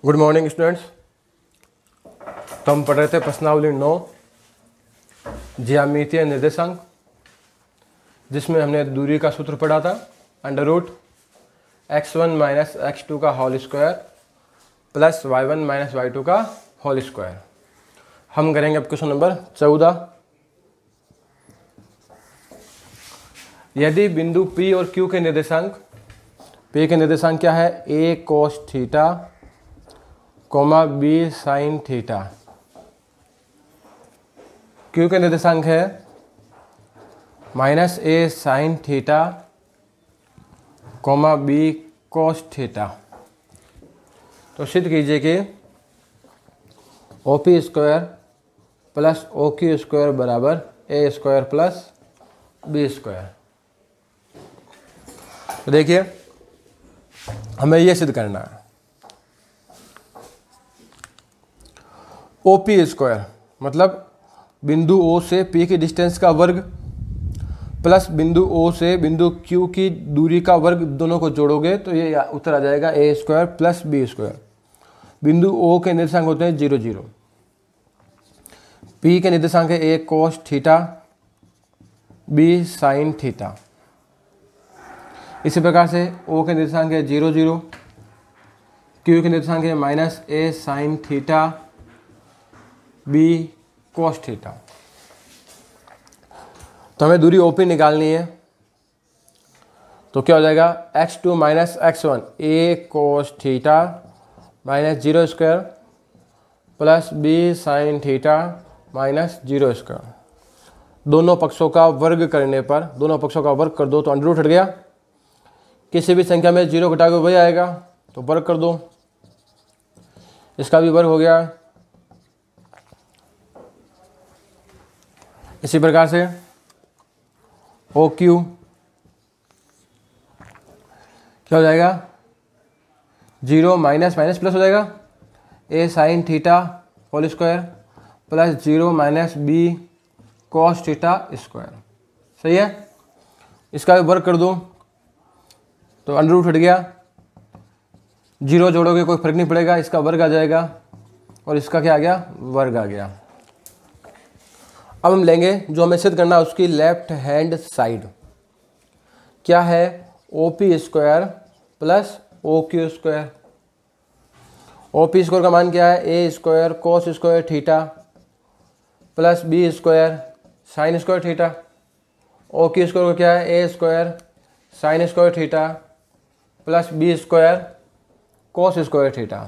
Good morning students. तो हम पढ़ रहे थे प्रश्नावली 9 ज्यामितीय निर्देशांक, जिसमें हमने दूरी का सूत्र पढ़ा था √x1 माइनस x2 का whole square plus y1 minus y2 का होल स्क्वायर। हम करेंगे अब क्वेश्चन नंबर 14। यदि बिंदु P और Q के निर्देशांक, P के निर्देशांक क्या है, a cos theta coma b sine theta, Q के निर्देशांक है minus a sine theta coma b cos theta. तो सिद्ध कीजिए कि OP square plus OQ square बराबर a square plus b square. तो देखिए हमें यह सिद्ध करना है OP स्क्वायर मतलब बिंदु O से P की डिस्टेंस का वर्ग प्लस बिंदु O से बिंदु Q की दूरी का वर्ग, दोनों को जोड़ोगे तो ये उत्तर आ जाएगा a square plus b square. बिंदु O के निर्देशांक होते हैं 0 0, P के निर्देशांक है a cos theta b sine theta. इसी प्रकार से O के निर्देशांक है 0 0, Q के निर्देशांक है minus a sine theta b cos theta. तो हमें दूरी OP निकालनी है, तो क्या हो जाएगा x2 minus x1 a cos theta minus 0 square plus b sine theta minus 0 square. दोनों पक्षों का वर्ग करने पर, दोनों पक्षों का वर्ग कर दो तो अंडर रूट हट गया। किसी भी संख्या में 0 घटा के वही आएगा, तो वर्ग कर दो, इसका भी वर्ग हो गया। इसी प्रकार से OQ क्या हो जाएगा, 0 माइनस माइनस प्लस हो जाएगा a sine theta whole square plus 0 minus b cos theta square. सही है, इसका भी वर्ग कर दो तो अंडर रूट हट गया। 0 जोड़ोगे कोई फर्क नहीं पड़ेगा, इसका वर्ग आ जाएगा और इसका क्या आ गया, वर्ग आ गया। अब हम लेंगे जो हमें सिद्ध करना है उसकी लेफ्ट हैंड साइड। क्या है, OP square plus OQ square. OP square का मान क्या है, a square cos square theta plus b square sine square theta. OQ square का क्या है, a square sine square theta plus b square cos square theta.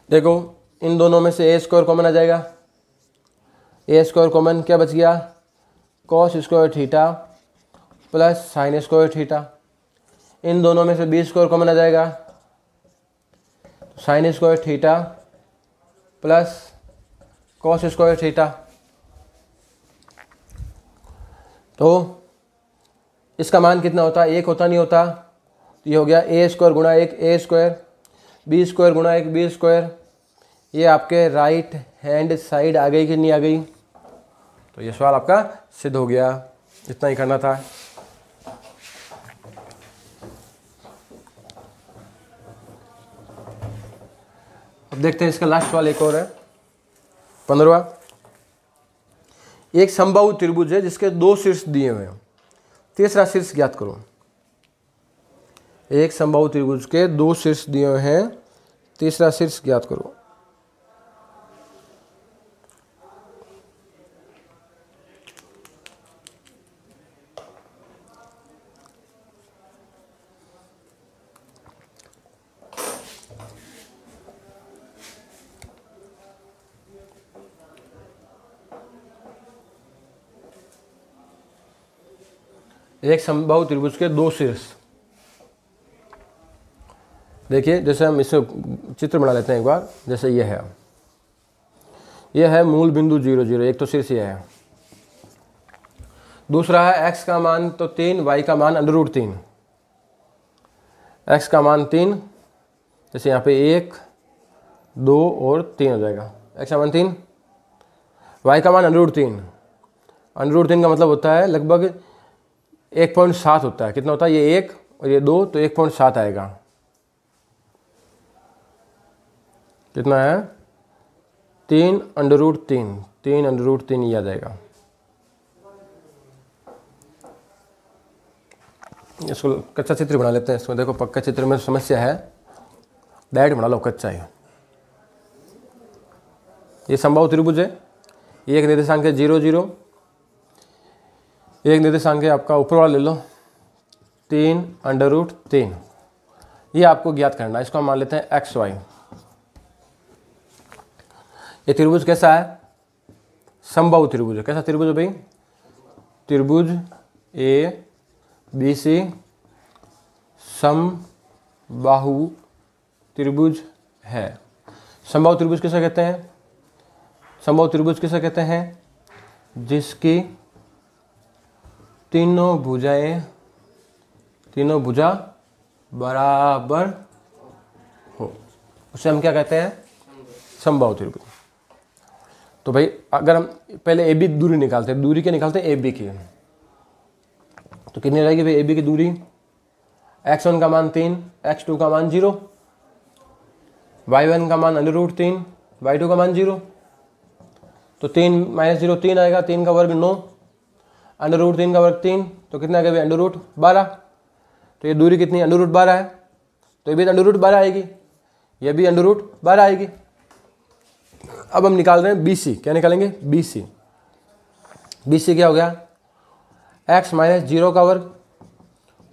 देखो इन दोनों में से a स्क्वायर कॉमन आ जाएगा, a स्क्वायर कॉमन, क्या बच गया, cos square theta plus sine square theta. इन दोनों में से b स्क्वायर कॉमन आ जाएगा, sine square theta plus cos square theta. तो इसका मान कितना होता है, 1 होता नहीं होता, तो ये हो गया a स्क्वायर गुणा 1 a स्क्वायर, b स्क्वायर गुणा 1 b स्क्वायर। ये आपके राइट हैंड साइड आ गई कि नहीं आ गई। तो ये सवाल आपका सिद्ध हो गया, इतना ही करना था। अब देखते हैं इसका लास्ट सवाल एक और है 15वां। एक समबाहु त्रिभुज है जिसके 2 शीर्ष दिए हुए हैं, तीसरा शीर्ष ज्ञात करो। एक समबाहु त्रिभुज के 2 शीर्ष दिए हुए हैं, तीसरा शीर्ष ज्ञात करो। एक समबाहु त्रिभुज के 2 शीर्ष। देखिए जैसे हम इसे चित्र बना लेते हैं एक बार। जैसे यह है मूल बिंदु 0 0, एक तो शीर्ष यह है। दूसरा है x का मान तो 3, y का मान √3। x का मान 3, जैसे यहाँ पे 1 2 और 3 हो जाएगा। x का मान 3, y का मान √3। √3 का मतलब होता है लगभग 1.7 होता है। कितना होता है, ये 1 और ये 2, तो 1.7 आएगा। कितना है 3√3, 3√3 ये आ जाएगा। इसको कच्चा चित्र बना लेते हैं। इसमें देखो पक्का चित्र में समस्या है, डायरेक्ट बना लो कच्चा ही। ये समबाहु त्रिभुज है, एक निर्देशांक है 0 0, एक निर्देशांक है आपका ऊपर वाला ले लो 3√3, ये आपको ज्ञात करना है। इसको हम मान लेते हैं XY। ये त्रिभुज कैसा है? समबाहु त्रिभुज है। कैसा त्रिभुज है भाई? त्रिभुज ABC समबाहु त्रिभुज है। समबाहु त्रिभुज किसे कहते हैं? समबाहु त्रिभुज किसे कहते हैं? जिसकी तीनों भुजा बराबर हो, उसे हम क्या कहते हैं? समबाहु त्रिभुज। तो भाई अगर हम पहले AB दूरी निकालते हैं, दूरी क्या निकालते हैं? AB की। तो कितनी रहेगी भाई AB की दूरी? x1 का मान 3, x2 का मान 0, y1 का मान √3, y2 का मान 0। तो 3 - 0 3 आएगा, 3 का वर्ग 9, √3 का वर्ग 3, तो कितना आ गया भाई? √12। तो ये दूरी कितनी? √12 है, तो ये भी √12 आएगी, ये भी √12 आएगी। अब हम निकाल रहे हैं BC। क्या निकालेंगे? BC। BC क्या हो गया? x - 0 का वर्ग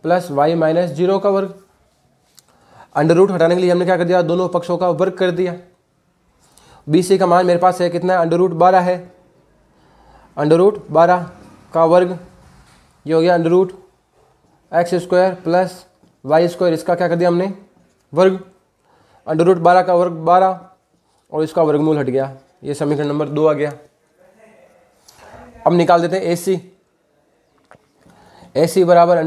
प्लस y - 0 का वर्ग। अंडर हटाने के लिए हमने क्या कर दिया? दोनों पक्षों का वर्ग कर दिया। BC का मान मेरे पास है कितना? √12 है। √12 का वर्ग ये हो गया √x² प्लस y²। इसका क्या कर दिया हमने? वर्ग। √12 का वर्ग 12 और इसका वर्गमूल हट गया। ये समीकरण नंबर 2 आ गया। अब निकाल देते हैं AC। AC बराबर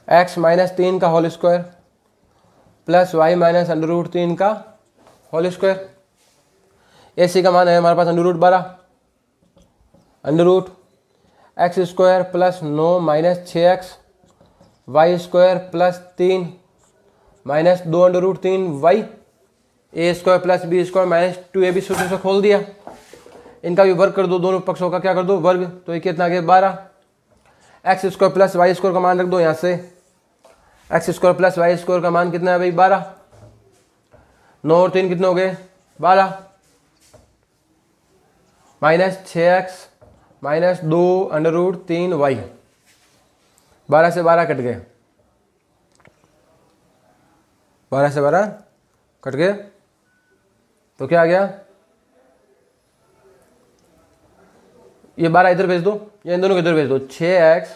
√x - 3 का होल स्क्वायर प्लस y - √3 का होल स्क्वायर। AC का मान है हमारे पास √12, √x² plus 9 - 6x y² plus 3 - 2√3y a² plus b² - 2ab सूत्र से खोल दिया। इनका भी वर्ग कर दो, दोनों पक्षों का क्या कर दो? वर्ग। तो ये कितना आ गया? 12। x² प्लस y² का मान रख दो यहाँ से। x² प्लस y² का मान कितना है भाई? 12। 9 और 3 कितने हो गए? 12 - 6x - 2√3y। 12 से 12 कट गए, 12 से 12 कट गए, तो क्या आ गया? ये 12 इधर भेज दो, ये इन दोनों को इधर भेज दो। 6x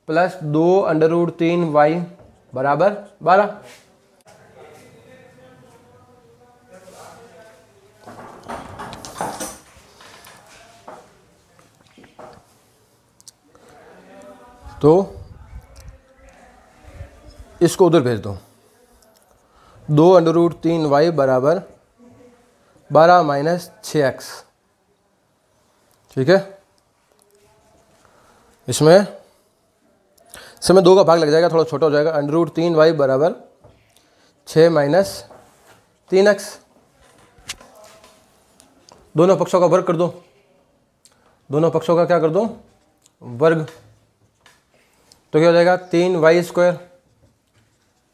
प्लस 2√3y बराबर 12। तो इसको उधर भेज दो। 2√3y बराबर 12 - 6x। ठीक है, इसमें समय 2 का भाग लग जाएगा, थोड़ा छोटा हो जाएगा। √3y बराबर 6 - 3x। दोनों पक्षों का वर्ग कर दो, दोनों पक्षों का क्या कर दो? वर्ग। तो क्या हो जाएगा? 3y²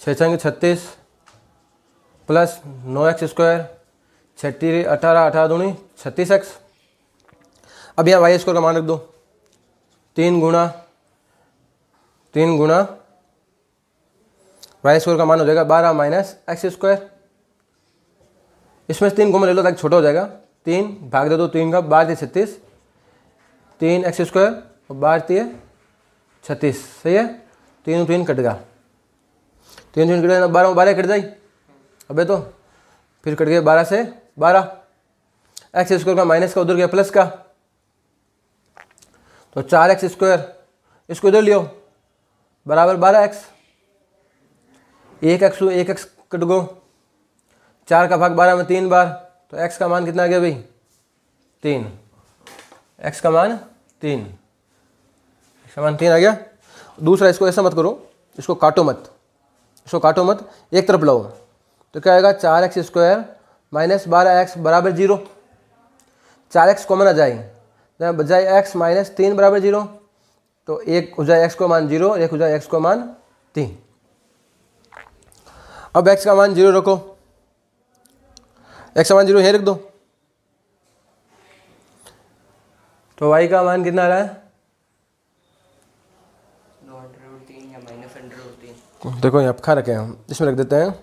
6 × 36 प्लस 9x² 6 × 18 18 दूनी 36x। अब यहाँ y² का मान रख दो। 3 गुणा y² का मान हो जाएगा 12 - x²। इसमें से 3 कॉमन ले लो ताकि छोटा हो जाएगा। 3 भाग दे दो, 3 का 12 × 36, 3x² और 12 × 36। सही है, 3 3 कट गया, 3 3 कट गया, 12 में 12 कट जाए। अबे तो फिर कट गया 12 से 12। x² का माइनस का उधर गया प्लस का, तो 4x²। इसको इधर लियो बराबर 12x। 1x कट गो, 4 का भाग 12 में 3 बार, तो x का मान कितना आ गया भाई? 3। x का मान 3, x का मान 3 आ गया। दूसरा, इसको ऐसा मत करो, इसको काटो मत, इसको काटो मत, एक तरफ लाओ। तो क्या आएगा 4x² माइनस 12x बराबर 0। 4x कॉमन आ जाए, बजाय x माइनस 3 बराबर 0, तो एक हो जाए x को मान 0, एक हो जाए x को मान 3। अब x का मान 0 रखो, x का मान 0 यहीं रख दो, तो y का मान कितना आ रहा है? 2√3 या -√3। देखो यहाँ खा रखे हैं हम, इसमें रख देते हैं।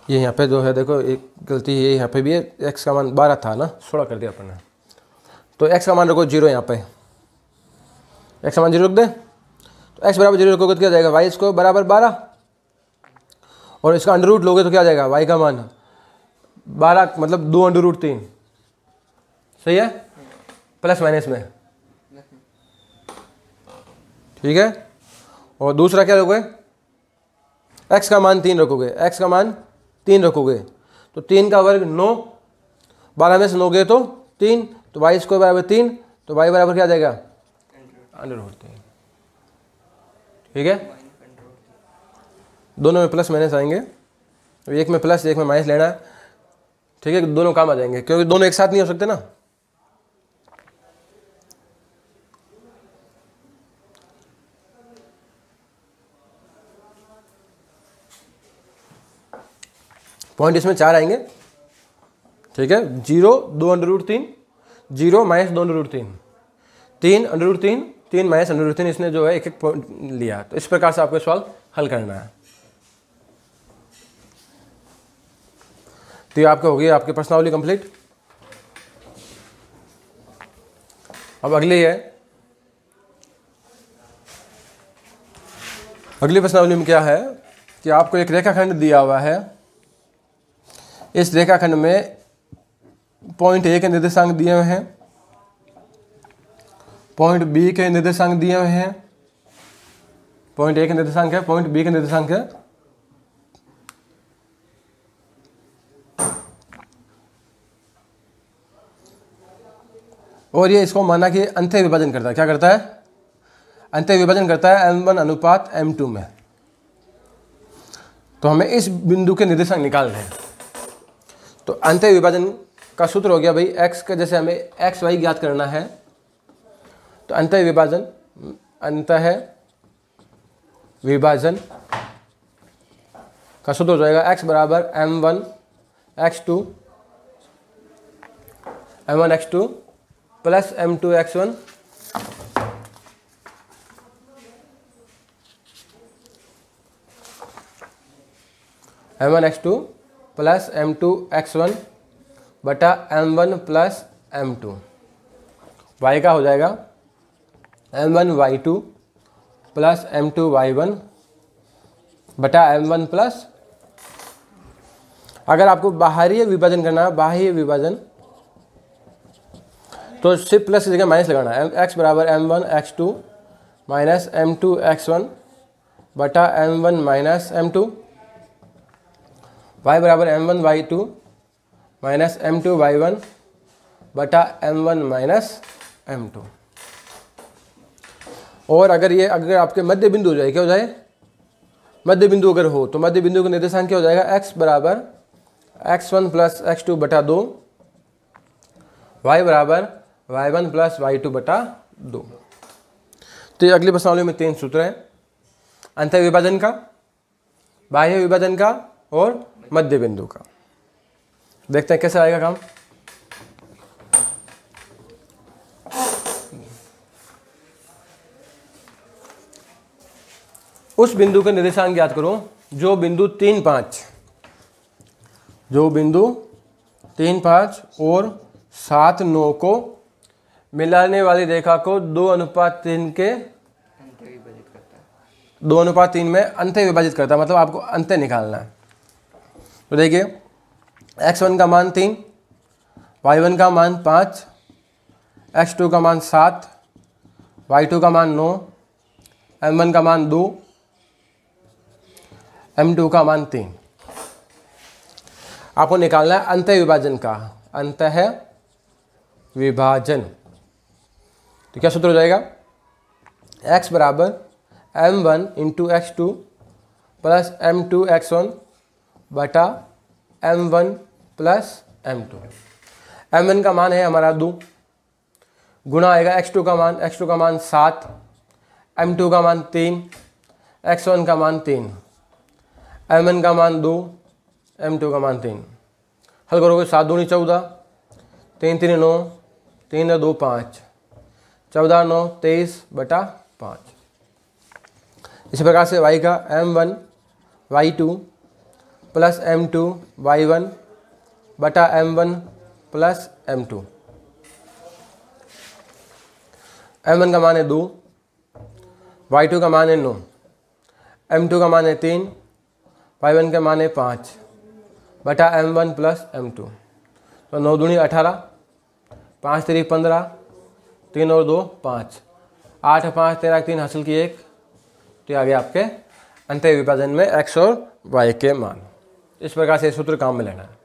ये यहाँ पे जो है देखो एक गलती है, यहाँ पे भी है, x का मान 12 था ना, 16 कर दिया अपन ने, तो x का मान रखो 0 यहाँ पे, x का मान 0 रख दे, तो x बराबर 0 रखोगे तो क्या जाएगा y² बराबर 12, और इसका अंडर रूट लोगे तो क्या जाएगा y का मान 12 मतलब 2√3, सही है, प्लस माइनस में, ठीक है। और दूसरा क्या रखोगे, x का मान 3 रखोगे, x का मान 3 रखोगे, तो 3 का वर्ग 9, 12 में से 9 गए तो 3, तो y² बराबर 3, तो y बराबर क्या आ जाएगा √3, ठीक है। दोनों में प्लस माइनस आएंगे, तो एक में प्लस एक में माइनस लेना है, ठीक है, दोनों काम आ जाएंगे क्योंकि दोनों एक साथ नहीं हो सकते ना। पॉइंट इसमें 4 आएंगे, ठीक है, 0 2√3, 0 माइनस 2√3, 3√3, 3 माइनस √3, इसने जो है एक एक पॉइंट लिया, तो इस प्रकार से आपको सवाल हल करना है। तो ये आपका हो गया आपकी प्रश्नावली कंप्लीट। अब अगली है, अगली प्रश्नावली में क्या है कि आपको एक रेखाखंड दिया हुआ है, इस रेखाखंड में पॉइंट A के निर्देशांक दिए हुए हैं, पॉइंट B के निर्देशांक दिए हुए हैं, पॉइंट A के निर्देशांक है, पॉइंट B के निर्देशांक है, और ये इसको माना कि अंत्य विभाजन करता है। क्या करता है? अंत्य विभाजन करता है m1 अनुपात m2 में। तो हमें इस बिंदु के निर्देशांक निकालने हैं। तो अंत्य विभाजन का सूत्र हो गया भाई x का, जैसे हमें x y ज्ञात करना है, तो अंत्य विभाजन का सूत्र हो जाएगा x बराबर m1 x2 plus m2 x1 m1 x2 plus m2 x1 बटा m1 प्लस m2। y का हो जाएगा m1 y2 plus m2 y1 बटा m1 प्लस, अगर आपको बाहरी विभाजन करना है, बाह्य विभाजन, तो सिर्फ प्लस की जगह माइनस लगाना है। x बराबर m1 x2 minus m2 x1 बटा m1 माइनस m2, y बराबर m1 y2 minus m2 y1 बटा m1 माइनस m2। और अगर आपके मध्य बिंदु हो जाए, क्या हो जाए? मध्य बिंदु अगर हो तो मध्य बिंदु का निर्देशांक क्या हो जाएगा? x बराबर x1 प्लस x2 बटा 2, y बराबर y1 प्लस y2 बटा 2। तो ये अगली प्रश्नावली में 3 सूत्र हैं, अंत्य विभाजन का, बाह्य विभाजन का और मध्य बिंदु का। देखते हैं कैसे आएगा काम। उस बिंदु के निर्देशांक ज्ञात करो जो बिंदु 3, 5 और 7, 9 को मिलाने वाली रेखा को 2:3 के 2:3 में अंत्य विभाजित करता है। मतलब आपको अंत्य निकालना है। तो देखिए x1 का मान 3, y1 का मान 5, x2 का मान 7, y2 का मान 9, m1 का मान 2, m2 का मान 3। आपको निकालना है अंत्य विभाजन का, अंत्य विभाजन। तो क्या सूत्र हो जाएगा, x बराबर m1 into x2 plus m2 x1 बटा m1 प्लस m2। m1 का मान है हमारा 2, गुणा आएगा x2 का मान 7, m2 का मान 3, x1 का मान 3, m1 का मान 2, m2 का मान 3। हल करोगे 7 दूनी 14, 3 3 9, 3 2 5, 14 9 23 बटा 5। इसी प्रकार से y का m1 y2 plus m2 y1 बटा m1 प्लस m2। m1 का मान है 2, y2 का मान है 9, m2 का मान है 3, y1 का मान है 5 बटा m1 प्लस m2। तो 9 दूनी 18, 5 3 15, 3 और 2 5, 8 5 13 3 हासिल की 1। तो आ गया आपके अंतः विभाजन में x और y के मान। इस प्रकार से सूत्र काम में लेना है।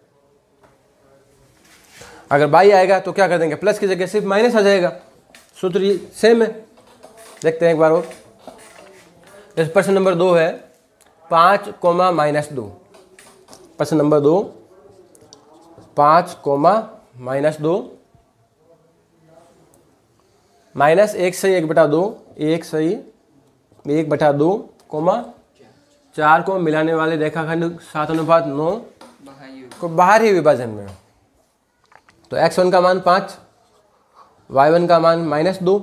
अगर y आएगा तो क्या कर देंगे, प्लस की जगह सिर्फ माइनस आ जाएगा। सूत्र सेम है, देखते हैं एक बार और। इस प्रश्न नंबर 2 है 5 कोमा माइनस 2। प्रश्न नंबर 2 5 कोमा माइनस 2, माइनस 1 सही 1 बटा 2, 1 सही 1 बटा 2 कोमा 4 को मिलाने वाले रेखाखंड 7:9 को बाहरी विभाजन में। तो x1 का मान 5, y1 का मान -2,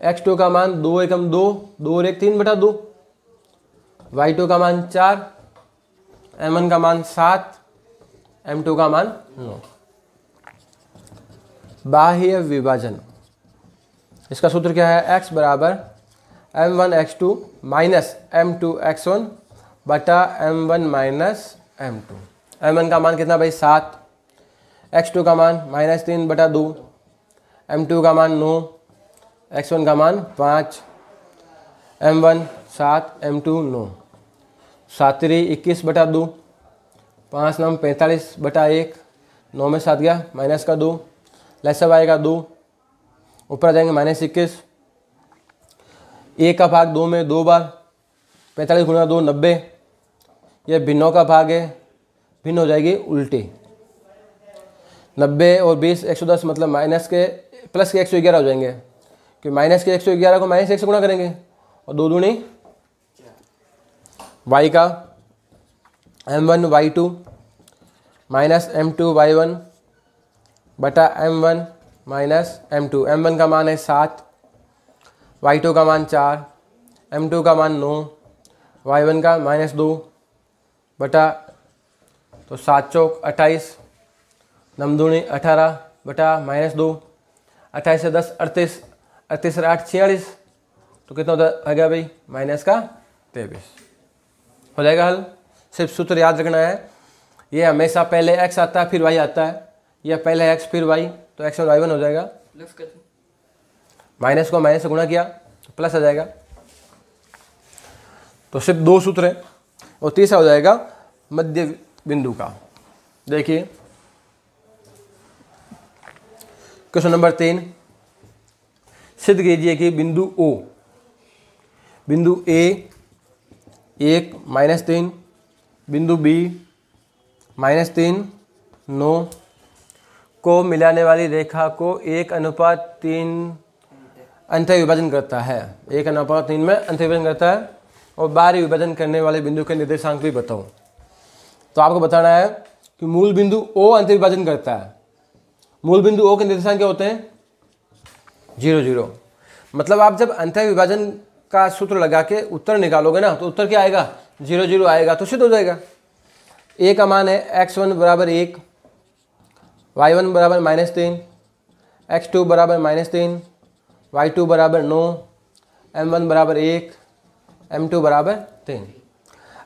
x2 का मान 2 एकम 2, 2 और 1 3 बटा 2, y2 का मान 4, m1 का मान 7, m2 का मान 9। बाह्य विभाजन, इसका सूत्र क्या है, x बराबर m1 x2 minus m2 x1 बटा m1 माइनस m2। m1 का मान कितना भाई 7, x2 का मान -3 बटा 2, m2 का मान 9, x1 का मान 5, m1 7, m2 9, 7 3 21 बटा 2, 5 9 45 बटा 1, 9 में 7 गया माइनस का 2, लैसा आएगा 2, ऊपर आ जाएंगे -21, 1 का भाग 2 में 2 बार, 45 गुणा 2 90। यह भिन्नों का भाग है, भिन्न हो जाएगी उल्टी। 90 और 20 110, मतलब माइनस के प्लस के 111 हो जाएंगे, कि माइनस के 111 को -1 से गुणा करेंगे और 2 दूनी y का m1 y2 minus m2 y1 बटा m1 माइनस m2। m1 का मान है 7, y2 का मान 4, m2 का मान 9, y1 का -2 बटा, तो 7 चौक 28, 9 दूनी 18 बटा -2, 28 से 10 38, 38 से 8 46, तो कितना हो गया भाई माइनस का 23। हो जाएगा हल। सिर्फ सूत्र याद रखना है, ये हमेशा पहले x आता है फिर y आता है, या पहले x फिर y, तो x और y1 हो जाएगा। माइनस को माइनस से गुणा किया तो प्लस आ जाएगा। तो सिर्फ 2 सूत्र है, और तीसरा हो जाएगा मध्य बिंदु का। देखिए क्वेश्चन नंबर 3, सिद्ध कीजिए कि बिंदु O, बिंदु A 1 -3, बिंदु B -3 9 को मिलाने वाली रेखा को 1:3 अंतर विभाजन करता है। 1:3 में अंतर विभाजन करता है, और बाहरी विभाजन करने वाले बिंदु के निर्देशांक भी बताओ। तो आपको बताना है कि मूल बिंदु O अंतर विभाजन करता है। मूल बिंदु O के निर्देशांक क्या होते हैं, 0 0। मतलब आप जब अंतर विभाजन का सूत्र लगा के उत्तर निकालोगे ना, तो उत्तर क्या आएगा, 0 0 आएगा, तो सिद्ध हो जाएगा। A का मान है x1 बराबर 1, y1 बराबर -3, x2 बराबर -3, y2 बराबर 9, m1 बराबर 1, m2 बराबर 3।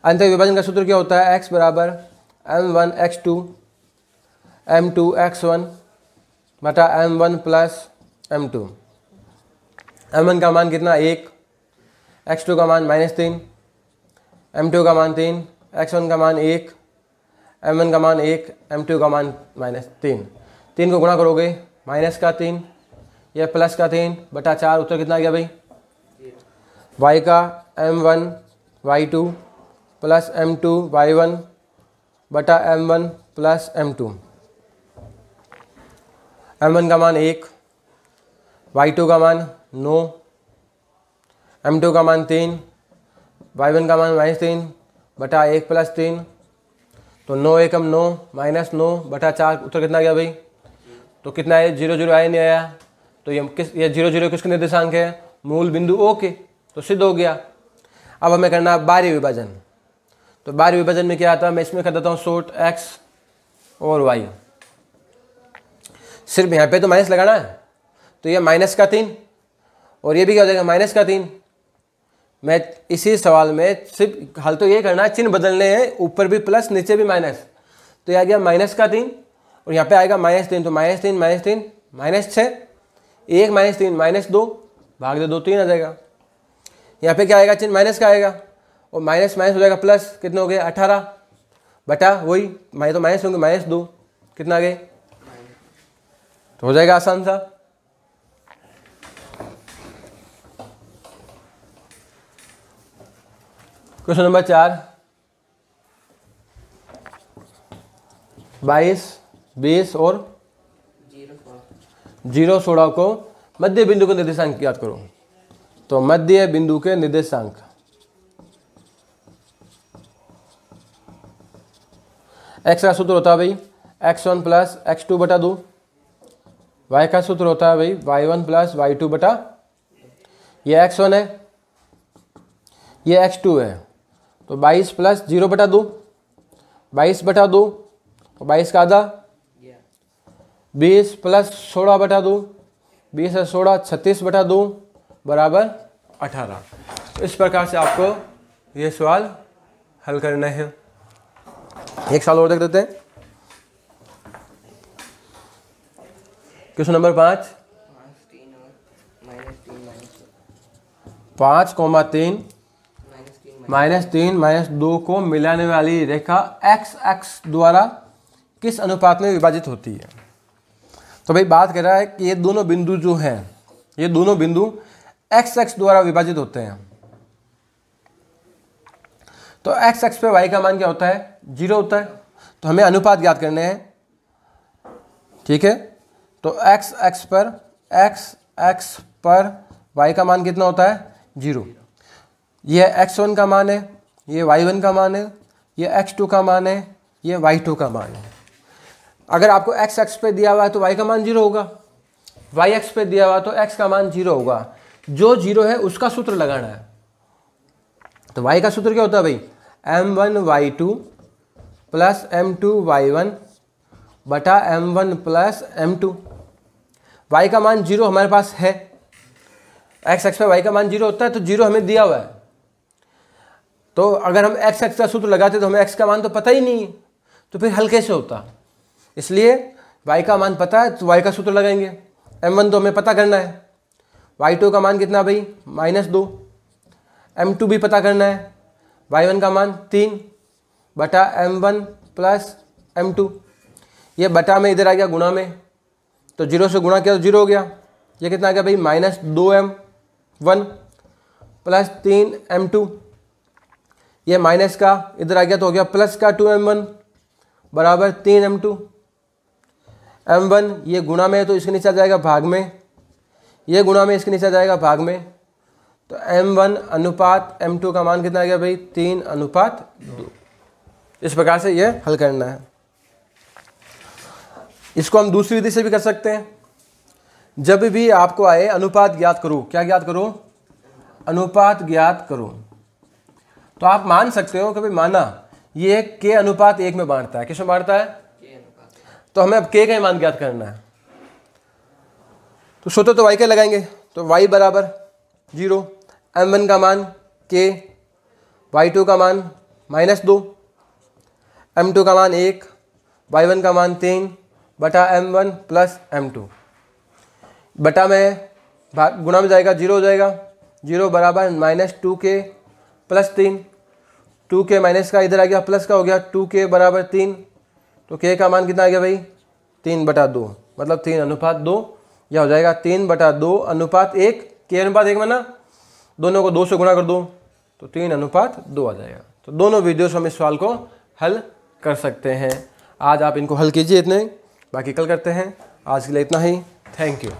अंतर विभाजन का सूत्र क्या होता है, x बराबर m1 x2 m2 x1 बटा m1 प्लस m2। m1 का मान कितना 1, x2 का मान -3, m2 का मान 3, x1 का मान 1, m1 का मान 1, m2 का मान -3। 3 को गुणा करोगे माइनस का 3, ये प्लस का 3 बटा 4, उत्तर कितना आ गया भाई? y का m1 y2 plus m2 y1 बटा m1 प्लस m2। m1 का मान 1, y2 का मान 9, m2 का मान 3, y1 का मान -3 बटा 1 प्लस 3, तो 9 एकम 9 माइनस 9 बटा 4, उत्तर कितना गया भाई? तो कितना है? 0 0 आया नहीं आया, तो ये 0 0 किसके निर्देशांक है? मूल बिंदु O के, तो सिद्ध हो गया। अब हमें करना है बाहरी विभाजन। तो बाहरी विभाजन में क्या आता है? मैं इसमें कर देता हूँ शॉर्ट x और y। सिर्फ यहाँ पे तो माइनस लगाना है, तो ये माइनस का 3 और ये भी क्या हो जाएगा? माइनस का 3। मैं इसी सवाल में सिर्फ हल तो ये करना है, चिन्ह बदलने हैं, ऊपर भी प्लस नीचे भी माइनस। तो ये आ गया माइनस का 3 और यहाँ पे आएगा -3, तो -3 -3 -6, 1 -3 -2 भाग दे 2, 3 आ जाएगा। यहाँ पे क्या आएगा? चिन्ह माइनस का आएगा और माइनस माइनस हो जाएगा प्लस, कितने हो गए? 18 बटा वही तो माइनस होंगे -2, कितना आ गए? तो हो जाएगा आसान सा। क्वेश्चन नंबर 4, 22, 20 और 0 16 को मध्य बिंदु के निर्देशांक याद करो। तो मध्य बिंदु के निर्देशांक x का सूत्र होता है भाई x1 प्लस x2 बटा 2, y का सूत्र होता है भाई y1 प्लस y2 बटा, ये x1 है, ये x2 है, तो 22 प्लस 0 बटा 2, 22 बटा 2 और 22 का आधा, 20 प्लस 16 बटा 2, 20 है 16, 36 बटा 2 बराबर 18। इस प्रकार से आपको ये सवाल हल करना है। एक सवाल और देख देते हैं। क्वेश्चन नंबर 5, 5,3 -3 -2 को मिलाने वाली रेखा x द्वारा किस अनुपात में विभाजित होती है? तो भाई बात कर रहा है कि ये दोनों बिंदु जो हैं, ये दोनों बिंदु x द्वारा विभाजित होते हैं। तो x पे y का मान क्या होता है? 0 होता है। तो हमें अनुपात ज्ञात करने हैं, ठीक है। तो x पर y का मान कितना होता है? 0। ये x1 का मान है, ये y1 का मान है, ये x2 का मान है, ये y2 का मान है। अगर आपको x पे दिया हुआ है तो y का मान 0 होगा, y पे दिया हुआ तो x का मान 0 होगा। जो 0 है उसका सूत्र लगाना है। तो y का सूत्र क्या होता है भाई? m1 y2 plus m2 y1 बटा m1 प्लस m2। y का मान 0 हमारे पास है, x पे y का मान 0 होता है, तो 0 हमें दिया हुआ है। तो अगर हम x का सूत्र लगाते तो हमें x का मान तो पता ही नहीं है, तो फिर हल कैसे होता? इसलिए y का मान पता है तो y का सूत्र लगाएंगे। m1 तो हमें पता करना है, y2 का मान कितना भाई? -2, m2 भी पता करना है, y1 का मान 3 बटा m1 प्लस m2। ये बटा में इधर आ गया गुणा में, तो 0 से गुणा किया तो 0 हो गया। ये कितना आ गया भाई? -2m1 plus 3m2। ये माइनस का इधर आ गया तो हो गया प्लस का 2m1 बराबर 3m2। m1 ये गुणा में है तो इसके नीचे आ जाएगा भाग में, ये गुणा में इसके नीचे आ जाएगा भाग में। तो m1 अनुपात m2 का मान कितना आ गया भाई? 3:2। इस प्रकार से ये हल करना है। इसको हम दूसरी विधि से भी कर सकते हैं। जब भी आपको आए अनुपात ज्ञात करो, क्या ज्ञात करो? अनुपात ज्ञात करो। तो आप मान सकते हो कि भाई माना ये k अनुपात 1 में बांटता है। किस में बांटता है? तो हमें अब k का मान ज्ञात करना है। तो सूत्र तो y के लगाएंगे, तो y बराबर 0, m1 का मान k, y2 का मान -2, m2 का मान 1, y1 का मान 3 बटा m1 प्लस m2। बटा में गुणा में जाएगा 0 हो जाएगा, 0 बराबर -2k प्लस 3, 2k माइनस का इधर आ गया प्लस का हो गया 2k बराबर 3। तो k का मान कितना आ गया भाई? 3/2। मतलब 3:2, यह हो जाएगा 3/2:1, k/1 में ना, दोनों को 2 से गुणा कर दो तो 3:2 आ जाएगा। तो दोनों वीडियोस हम इस सवाल को हल कर सकते हैं। आज आप इनको हल कीजिए इतने, बाकी कल करते हैं। आज के लिए इतना ही। Thank you.